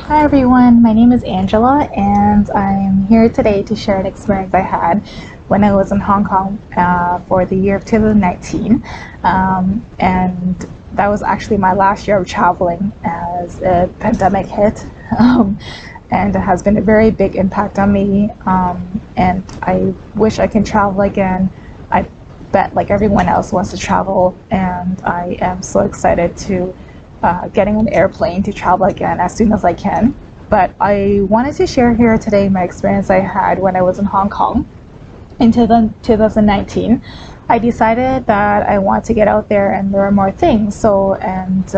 Hi everyone, my name is Angela and I'm here today to share an experience I had when I was in Hong Kong for the year of 2019. And that was actually my last year of traveling as a pandemic hit. Um, and it has been a very big impact on me. And I wish I can travel again. I bet like everyone else wants to travel, and I am so excited to getting on an airplane to travel again as soon as I can. But I wanted to share here today my experience I had when I was in Hong Kong in 2019. I decided that I want to get out there and learn more things, and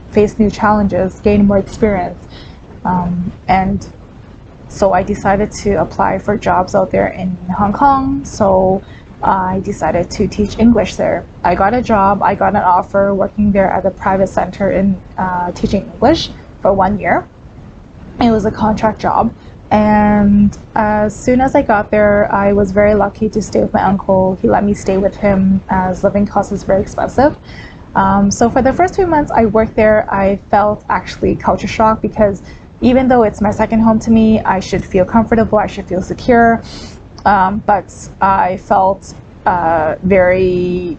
face new challenges, gain more experience, and so I decided to apply for jobs out there in Hong Kong. So I decided to teach English there. I got a job, I got an offer working there at a private center in teaching English for 1 year. It was a contract job. And as soon as I got there, I was very lucky to stay with my uncle. He let me stay with him as living cost is very expensive. So for the first 2 months I worked there, I felt actually culture shock because even though it's my second home to me, I should feel comfortable, I should feel secure. But I felt very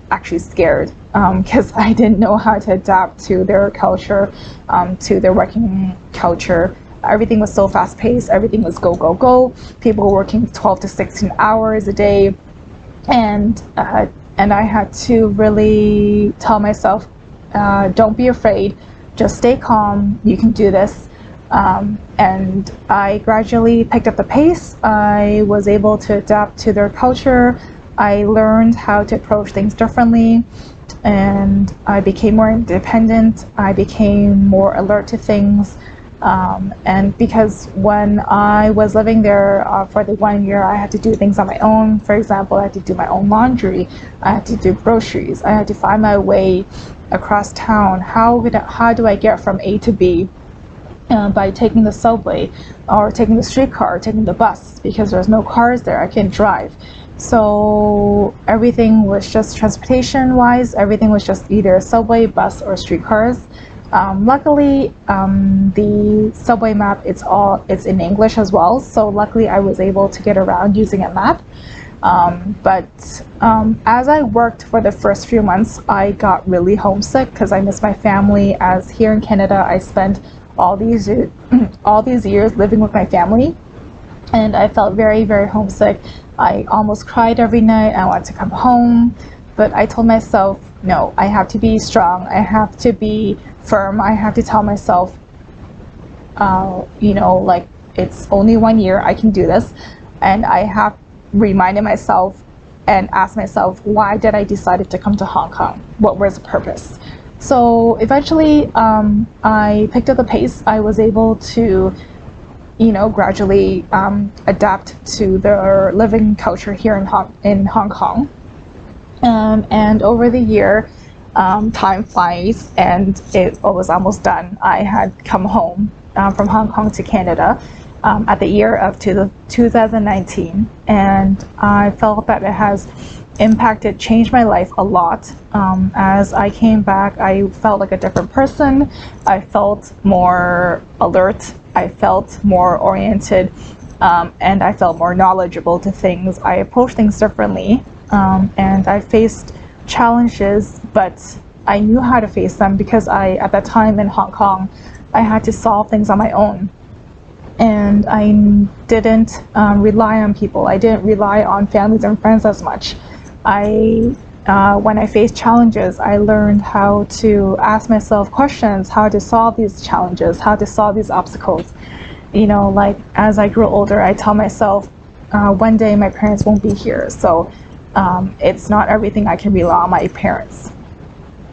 actually scared because I didn't know how to adapt to their culture, to their working culture. Everything was so fast paced, everything was go, go, go. People were working 12 to 16 hours a day. And I had to really tell myself, don't be afraid, just stay calm, you can do this. And I gradually picked up the pace. I was able to adapt to their culture. I learned how to approach things differently, and I became more independent. I became more alert to things. And because when I was living there for the 1 year, I had to do things on my own. For example, I had to do my own laundry. I had to do groceries. I had to find my way across town. How do I get from A to B? By taking the subway or taking the streetcar, or taking the bus, because there's no cars there, I can't drive. So everything was just transportation wise, everything was just either subway, bus, or streetcars. Luckily, the subway map, it's in English as well, so luckily I was able to get around using a map. But as I worked for the first few months, I got really homesick because I miss my family, as here in Canada I spent all these years living with my family, and I felt very, very homesick. I almost cried every night. I wanted to come home, but I told myself, no, I have to be strong. I have to be firm. I have to tell myself, like, it's only 1 year. I can do this. And I have reminded myself and asked myself, why did I decide to come to Hong Kong? What was the purpose? So eventually, I picked up the pace. I was able to, gradually adapt to their living culture here in Hong Kong. And over the year, time flies, and it was almost done. I had come home from Hong Kong to Canada at the year of 2019, and I felt that it has changed my life a lot. As I came back, I felt like a different person. I felt more alert. I felt more oriented, and I felt more knowledgeable to things. I approached things differently, and I faced challenges, but I knew how to face them because at that time in Hong Kong, I had to solve things on my own. And I didn't rely on people. I didn't rely on families and friends as much. When I faced challenges, I learned how to ask myself questions, how to solve these challenges, how to solve these obstacles. Like as I grew older, I tell myself, one day my parents won't be here, so it's not everything I can rely on my parents.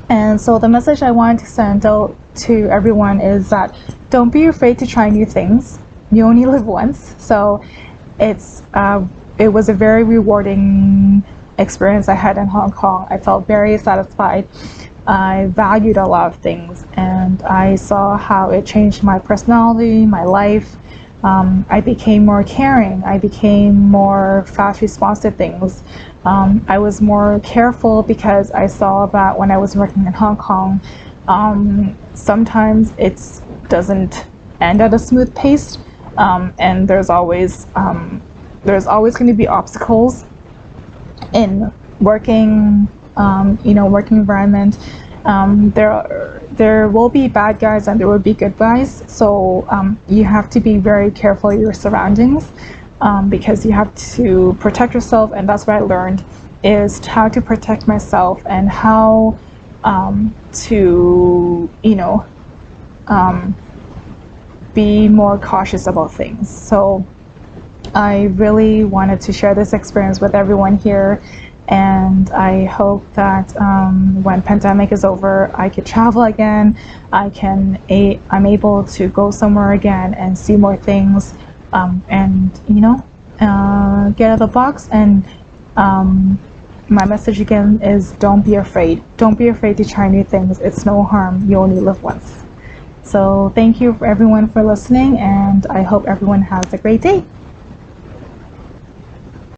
And so the message I wanted to send out to everyone is that don't be afraid to try new things. You only live once, so it was a very rewarding experience I had in Hong Kong. I felt very satisfied. I valued a lot of things, and I saw how it changed my personality, my life. I became more caring. I became more fast response to things. I was more careful because I saw that when I was working in Hong Kong, sometimes it doesn't end at a smooth pace, and there's always going to be obstacles in working, working environment. There will be bad guys and there will be good guys. So you have to be very careful of your surroundings, because you have to protect yourself. And that's what I learned, is how to protect myself and how to be more cautious about things. So I really wanted to share this experience with everyone here, and I hope that when pandemic is over, I could travel again. I'm able to go somewhere again and see more things, and get out of the box. And my message again is, don't be afraid. Don't be afraid to try new things. It's no harm. You only live once. So thank you for everyone for listening, and I hope everyone has a great day.